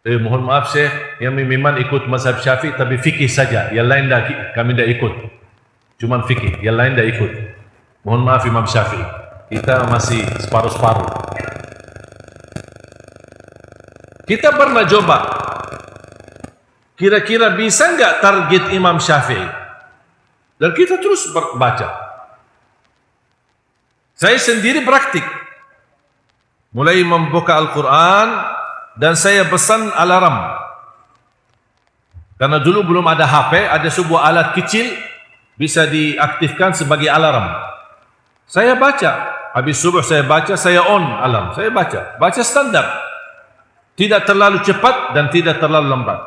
Mohon maaf Syekh, yang memang ikut mazhab Syafi'i tapi fikih saja, yang lain kami tidak ikut. Cuman fikih, yang lain tidak ikut. Mohon maaf Imam Syafi'i, kita masih separuh-separuh. Kita pernah coba, kira-kira bisa enggak target Imam Syafi'i? Dan kita terus baca. Saya sendiri praktik, mulai membuka Al-Quran. Dan saya pesan alarm. Karena dulu belum ada HP, ada sebuah alat kecil bisa diaktifkan sebagai alarm. Saya baca Habis subuh saya baca, saya on alarm. Saya baca. Baca standar. Tidak terlalu cepat dan tidak terlalu lambat.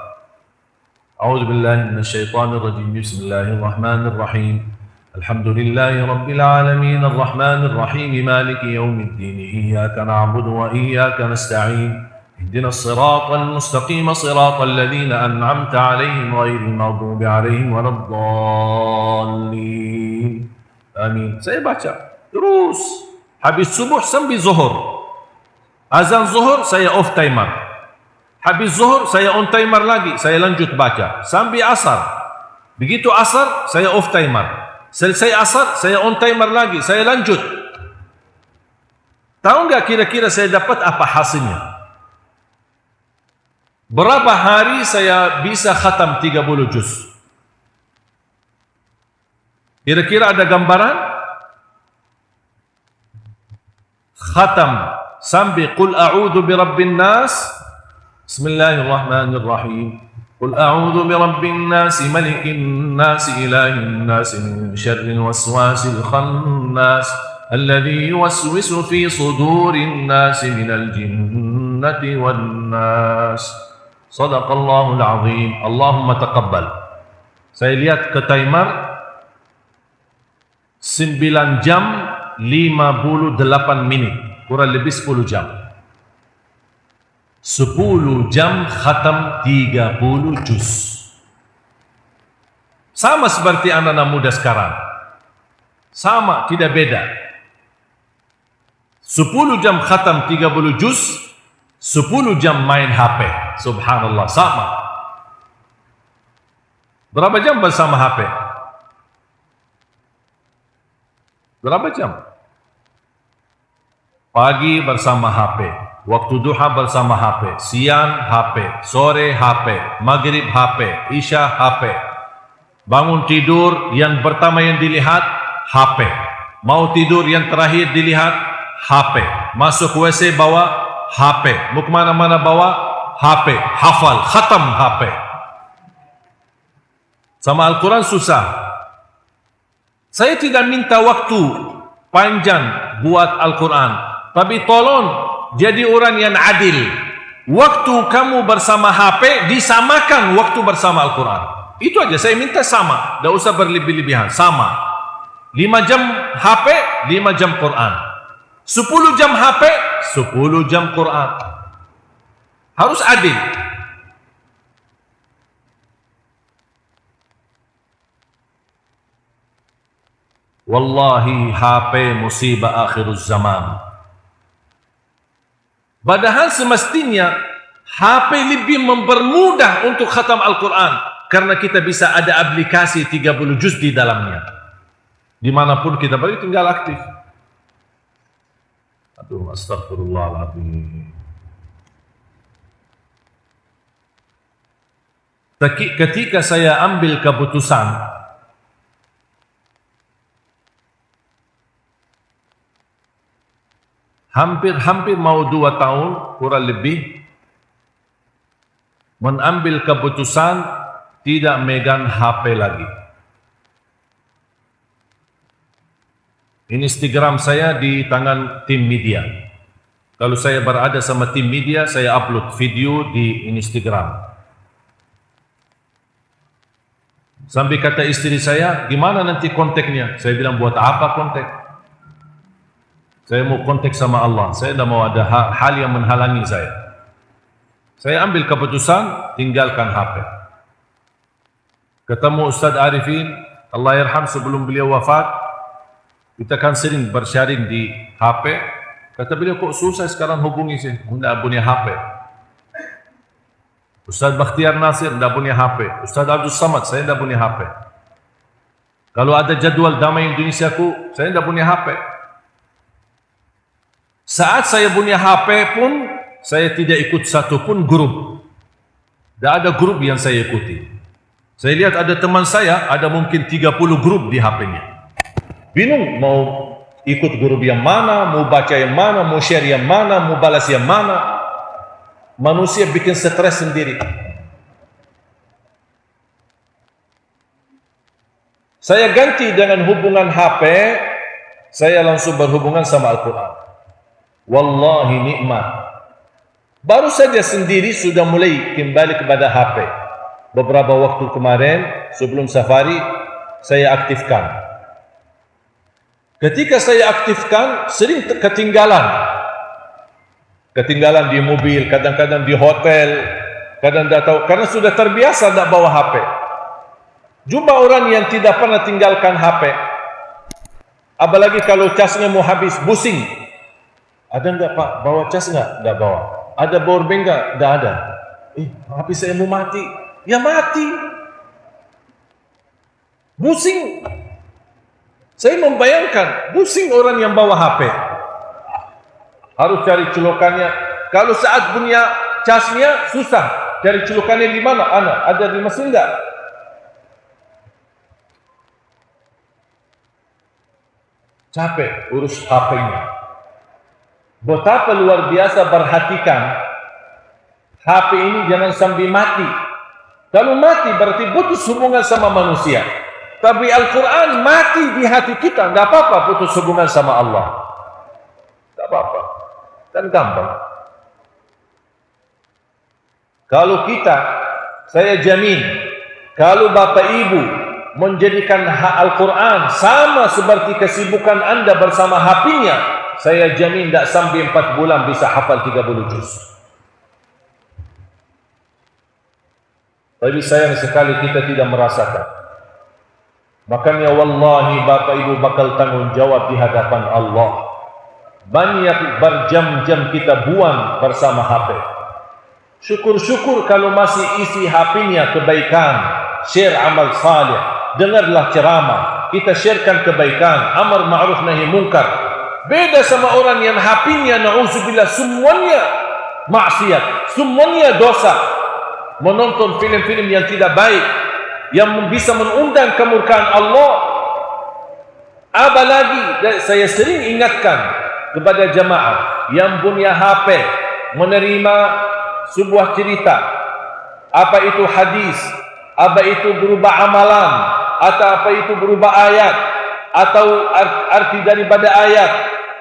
A'udzubillahi minasyaitonirrajim. Bismillahirrahmanirrahim. Alhamdulillahi rabbil alamin arrahmanir rahim maliki yaumiddin iyyaka na'budu wa iyyaka nasta'in ihdinas siratal mustaqim siratal ladzina an'amta 'alaihim ghairil maghdubi 'alaihim waladdallin. Amin. Saya baca terus habis subuh sampai zuhur. Azan zuhur saya off timer. Habis zuhur saya on timer lagi, saya lanjut baca sampai asar. Begitu asar saya off timer. Selesai asar, saya on timer lagi, saya lanjut. Tahu enggak kira-kira saya dapat apa hasilnya? Berapa hari saya bisa khatam 30 juz? Kira-kira ada gambaran? Khatam sampai qul a'udzu birabbin nas. Bismillahirrahmanirrahim. قل أعوذ برب الناس ملك الناس إله الناس من شر الوسواس الخناس الذي يوسوس في صدور الناس من الجنة والناس صدق الله العظيم. اللهم تقبل. Saya lihat ke timer 9 jam 58 minit, kurang lebih 10 jam. 10 jam khatam 30 juz. Sama seperti anak-anak muda sekarang. Sama, tidak beda. 10 jam khatam 30 juz, 10 jam main HP. Subhanallah, sama. Berapa jam bersama HP? Berapa jam? Pagi bersama HP. Waktu duha bersama HP, siang HP, sore HP, maghrib HP, isya HP. Bangun tidur yang pertama yang dilihat HP. Mau tidur yang terakhir dilihat HP. Masuk WC bawa HP. Mau kemana-mana bawa HP. Hafal, khatam HP. Sama Al-Quran susah. Saya tidak minta waktu panjang buat Al-Quran, tapi tolong jadi orang yang adil. Waktu kamu bersama HP disamakan waktu bersama Al-Quran. Itu aja saya minta, sama. Tidak usah berlebih-lebihan, sama. 5 jam HP, 5 jam Quran. 10 jam HP, 10 jam Quran. Harus adil. Wallahi HP musibah akhiruz zaman. Padahal semestinya HP lebih mempermudah untuk khatam Al-Quran, karena kita bisa ada aplikasi 30 juz di dalamnya. Dimanapun kita berada tinggal aktif. Aduh, astagfirullahaladzim. Ketika saya ambil keputusan hampir mau 2 tahun kurang lebih mengambil keputusan tidak megang HP lagi. Instagram saya di tangan tim media. Kalau saya berada sama tim media, saya upload video di Instagram. Sampai kata istri saya, gimana nanti kontaknya? Saya bilang, buat apa kontak? Saya mau kontak sama Allah. Saya tidak mau ada hal yang menghalangi saya. Saya ambil keputusan, tinggalkan HP. Ketemu Ustaz Arifin, Allah yarham, sebelum beliau wafat, kita kan sering bersharing di HP. Kata beliau, kok susah sekarang hubungi saya? Tidak punya HP. Ustaz Bakhtiar Nasir tidak punya HP. Ustaz Abdul Samad, saya tidak punya HP. Kalau ada jadwal damai Indonesiaku, saya tidak punya HP. Saat saya punya HP pun, saya tidak ikut satu pun grup. Tidak ada grup yang saya ikuti. Saya lihat ada teman saya, ada mungkin 30 grup di HP-nya. Bingung mau ikut grup yang mana, mau baca yang mana, mau share yang mana, mau balas yang mana. Manusia bikin stres sendiri. Saya ganti dengan hubungan HP saya langsung berhubungan sama Al-Quran. Wallahi nikmat. Baru saja sendiri sudah mulai kembali kepada HP. Beberapa waktu kemarin sebelum safari saya aktifkan. Ketika saya aktifkan sering ketinggalan. Ketinggalan di mobil, kadang-kadang di hotel, kadang tidak tahu karena sudah terbiasa tidak bawa HP. Jumpa orang yang tidak pernah tinggalkan HP. Apalagi kalau casnya mau habis, pusing. Ada enggak Pak? Bawa cas enggak? Enggak bawa. Ada powerbank enggak? Enggak ada. HP saya mau mati. Ya mati. Pusing. Saya membayangkan, pusing orang yang bawa HP. Harus cari celokannya. Kalau saat punya casnya, susah. Cari celokannya di mana? Ada di mesin enggak? Capek urus HP-nya. Betapa luar biasa perhatikan HP ini jangan sampai mati. Kalau mati berarti putus hubungan sama manusia. Tapi Al-Quran mati di hati kita, tidak apa-apa putus hubungan sama Allah. Tidak apa-apa, kan gampang. Kalau kita, saya jamin, kalau Bapak Ibu menjadikan Al-Quran sama seperti kesibukan Anda bersama HP-nya, saya jamin tidak sampai 4 bulan bisa hafal 30 juz. Tapi sayang sekali kita tidak merasakan. Makanya wallahi Bapak Ibu bakal tanggung jawab di hadapan Allah. Banyak berjam-jam kita buang bersama HP. Syukur-syukur kalau masih isi HP-nya kebaikan, share amal saleh, dengarlah ceramah, kita sharekan kebaikan, amar ma'ruf nahi munkar. Beda sama orang yang HP-nya na'udzubillah semuanya maksiat, semuanya dosa. Menonton film-film yang tidak baik, yang bisa mengundang kemurkaan Allah. Apalagi saya sering ingatkan kepada jamaah yang punya HP menerima sebuah cerita, apa itu hadis, apa itu berupa amalan, atau apa itu berupa ayat, atau arti daripada ayat,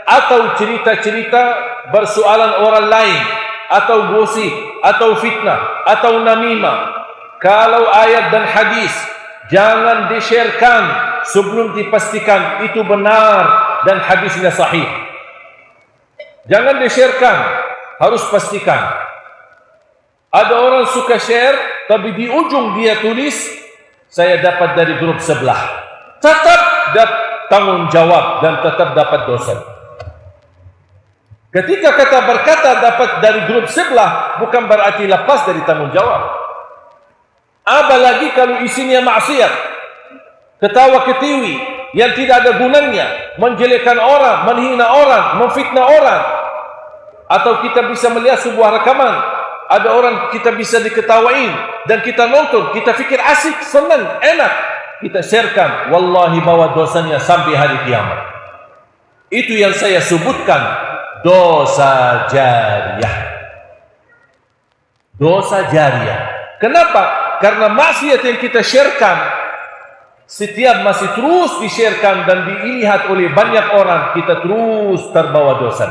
atau cerita-cerita persoalan orang lain, atau gosip, atau fitnah, atau namimah. Kalau ayat dan hadis jangan di-sharekan sebelum dipastikan itu benar dan hadisnya sahih. Jangan di-sharekan, harus pastikan. Ada orang suka share, tapi di ujung dia tulis, saya dapat dari grup sebelah. Tetap tanggung jawab dan tetap dapat dosa. Ketika kata berkata dapat dari grup sebelah, bukan berarti lepas dari tanggung jawab. Apalagi kalau isinya maksiat, ketawa ketiwi yang tidak ada gunanya, menjelekkan orang, menghina orang, memfitnah orang. Atau kita bisa melihat sebuah rekaman, ada orang kita bisa diketawain dan kita nonton, kita fikir asik, senang, enak, kita sharekan, wallahi bawa dosanya sampai hari kiamat. Itu yang saya sebutkan dosa jariyah. Dosa jariyah. Kenapa? Karena maksiat yang kita sharekan setiap masih terus di-sharekan dan dilihat oleh banyak orang, kita terus terbawa dosa.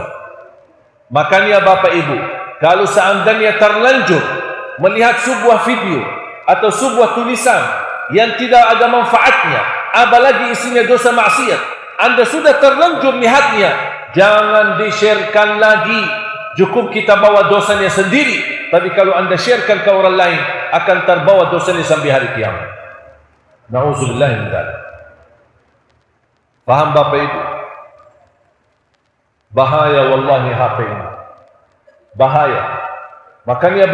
Makanya Bapak Ibu, kalau seandainya terlanjur melihat sebuah video atau sebuah tulisan yang tidak ada manfaatnya, apalagi isinya dosa maksiat, Anda sudah terlanjur lihatnya, jangan di-sharekan lagi. Cukup kita bawa dosanya sendiri. Tapi kalau Anda sharekan ke orang lain, akan terbawa dosanya sampai hari kiamat. Na'udzubillah min dzalik. Paham Bapak Ibu? Bahaya wallahi HP ini. Bahaya. Makanya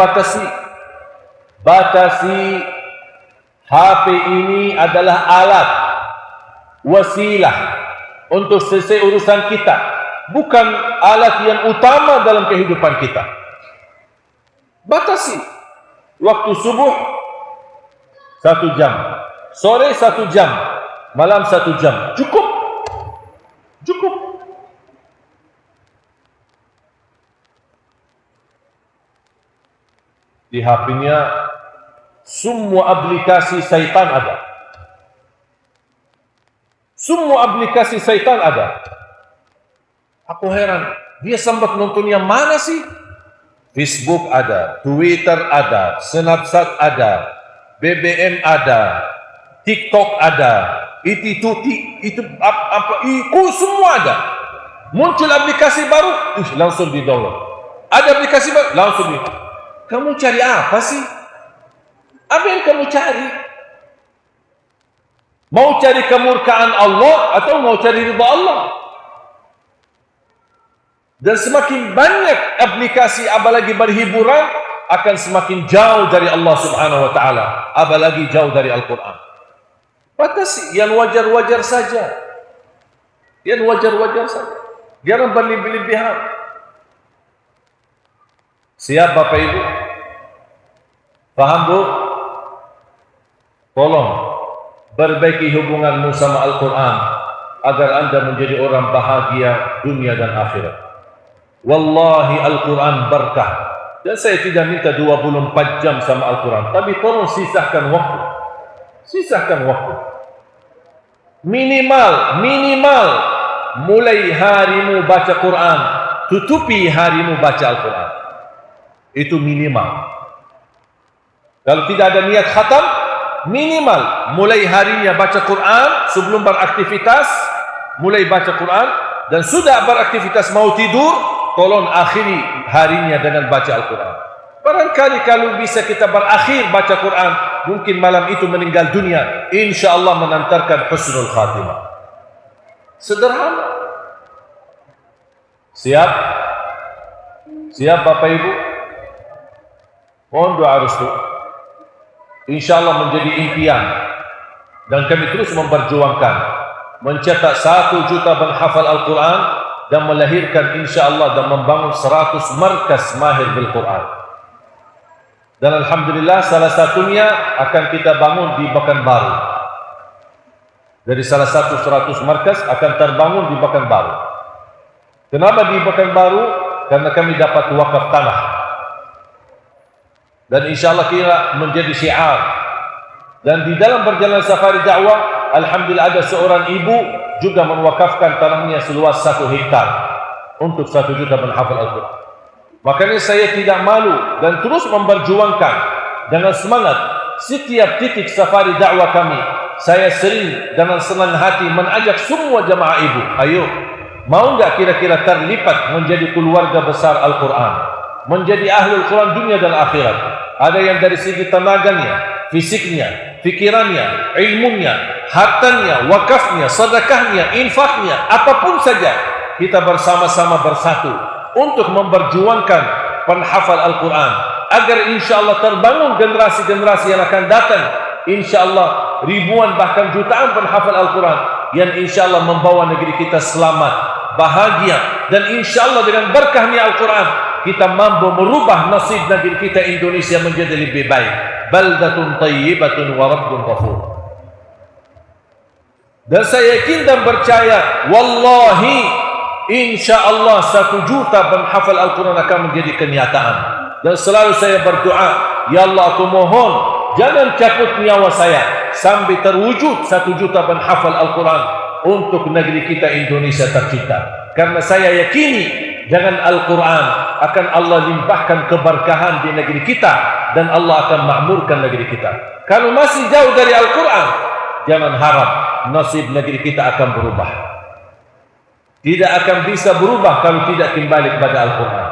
batasi HP ini adalah alat, wasilah untuk selesai urusan kita, bukan alat yang utama dalam kehidupan kita. Batasi. Waktu subuh 1 jam, sore 1 jam, malam 1 jam. Cukup. Di HP-nya semua aplikasi syaitan ada. Semua aplikasi syaitan ada. Aku heran, dia sempat nonton yang mana sih? Facebook ada, Twitter ada, Snapchat ada, BBM ada, TikTok ada, itu semua ada. Muncul aplikasi baru, langsung di-download. Ada aplikasi baru, langsung di. Kamu cari apa sih? Apa yang kamu cari? Mau cari kemurkaan Allah atau mau cari ridha Allah? Dan semakin banyak aplikasi apalagi berhiburan, akan semakin jauh dari Allah Subhanahu wa taala, apalagi jauh dari Al-Qur'an. Batasi yang wajar-wajar saja. Yang wajar-wajar saja. Jangan berlebih-lebihan. Siap Bapak Ibu? Faham Bu? Tolong perbaiki hubunganmu sama Al-Quran agar anda menjadi orang bahagia dunia dan akhirat. Wallahi Al-Quran berkah. Dan saya tidak minta 24 jam sama Al-Quran, tapi tolong sisahkan waktu. Sisahkan waktu. Minimal mulai harimu baca Quran, tutupi harimu baca Al-Quran. Itu minimal. Kalau tidak ada niat khatam, minimal mulai harinya baca Quran sebelum beraktivitas, mulai baca Quran, dan sudah beraktivitas mau tidur, tolong akhiri harinya dengan baca Al-Quran. Barangkali kalau bisa kita berakhir baca Quran, mungkin malam itu meninggal dunia, insya-Allah menantarkan husnul khatimah. Sederhana. Siap? Siap Bapak Ibu? Mohon doa restu. InsyaAllah menjadi impian, dan kami terus memperjuangkan mencetak 1 juta penghafal Al-Quran dan melahirkan insyaAllah dan membangun 100 markas mahir bil-Quran. Dan Alhamdulillah salah satunya akan kita bangun di Pekanbaru. Dari salah satu 100 markas akan terbangun di Pekanbaru. Kenapa di Pekanbaru? Karena kami dapat wakaf tanah. Dan insyaAllah kira menjadi syiar. Dan di dalam perjalanan safari dakwah, alhamdulillah ada seorang ibu juga mewakafkan tanahnya seluas 1 hektar untuk 1 juta penghafal Al-Quran. Makanya saya tidak malu dan terus memperjuangkan dengan semangat setiap titik safari dakwah kami. Saya sering dengan senang hati mengajak semua jamaah ibu, ayo, mau enggak kira-kira terlibat menjadi keluarga besar Al-Quran, menjadi ahlul Quran dunia dan akhirat. Ada yang dari segi tenaganya, fisiknya, fikirannya, ilmunya, hartanya, wakafnya, sedekahnya, infaknya, apapun saja, kita bersama-sama bersatu untuk memperjuangkan penghafal Al-Quran agar insyaAllah terbangun generasi-generasi yang akan datang, insyaAllah ribuan bahkan jutaan penghafal Al-Quran yang insyaAllah membawa negeri kita selamat, bahagia, dan insyaAllah dengan berkahnya Al-Quran kita mampu merubah nasib negeri kita Indonesia menjadi lebih baik. Baldatun tayyibatun wa rabbun ghafur. Dan saya yakin dan percaya, wallahi insyaallah 1 juta penghafal Al-Quran akan menjadi kenyataan. Dan selalu saya berdoa, ya Allah aku mohon jangan cabut nyawa saya sampai terwujud 1 juta penghafal Al-Quran untuk negeri kita Indonesia tercipta. Karena saya yakini dengan Al-Quran akan Allah limpahkan keberkahan di negeri kita dan Allah akan makmurkan negeri kita. Kalau masih jauh dari Al-Quran, jangan harap nasib negeri kita akan berubah. Tidak akan bisa berubah kalau tidak kembali kepada Al-Quran.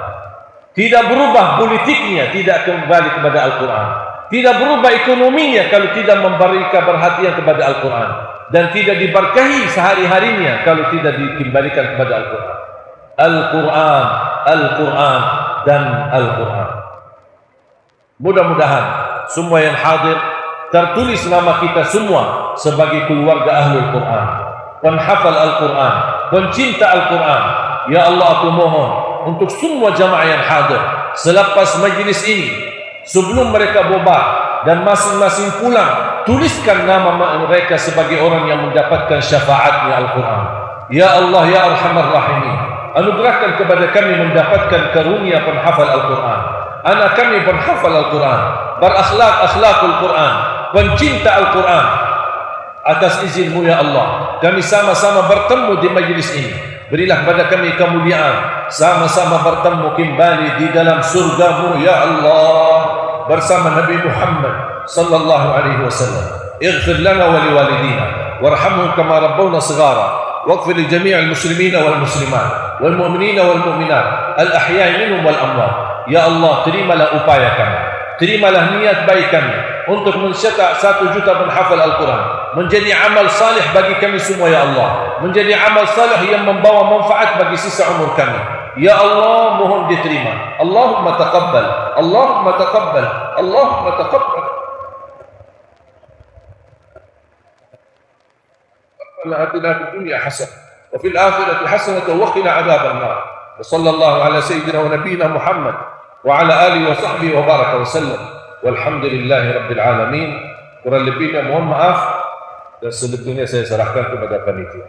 Tidak berubah politiknya, tidak kembali kepada Al-Quran. Tidak berubah ekonominya kalau tidak memberikan perhatian kepada Al-Quran. Dan tidak diberkahi sehari-harinya kalau tidak dikembalikan kepada Al-Quran. Al-Quran, Al-Quran, dan Al-Quran. Mudah-mudahan semua yang hadir tertulis nama kita semua sebagai keluarga Ahlul Quran, penghafal Al-Quran, pencinta Al-Quran. Ya Allah aku mohon untuk semua jamaah yang hadir selepas majlis ini, sebelum mereka bubar dan masing-masing pulang, tuliskan nama mereka sebagai orang yang mendapatkan syafaatnya Al-Quran. Ya Allah ya Arhamar Rahimin, anugerahkan kepada kami mendapatkan karunia penghafal Al-Quran. Anak kami penghafal Al-Quran, berakhlak akhlakul Quran, pencinta Al-Quran. atas izin-Mu ya Allah, kami sama-sama bertemu di majlis ini. Berilah kepada kami kemuliaan, sama-sama bertemu kembali di dalam surga-Mu ya Allah, bersama Nabi Muhammad sallallahu alaihi wasallam. Ighfir lana wa liwalidina warhamhum kama rabbawna shighara, waghfir li jami'il muslimina wal muslimat wal mu'minina wal mu'minat al ahya'i minhum wal amwat. Ya Allah, terimalah upaya kami, terimalah niat baik kami untuk mencetak 1 juta penghafal Al-Quran menjadi amal salih bagi kami semua ya Allah, menjadi amal salih yang membawa manfaat bagi sisa umur kami ya Allah. Mohon diterima. Allahumma taqabbal, Allahumma taqabbal, Allahumma taqabbal. Rabbana atina fid dunya hasanah wa fil akhirati hasanah wa qina adzaban nar. Wa sallallahu ala sayyidina wa nabiyyina Muhammad wa ala alihi wa sahbihi wa baraka wa sallam. Walhamdulillahi rabbil alamin. Kurang lebihnya mohon maaf dan selebihnya saya serahkan kepada panitia.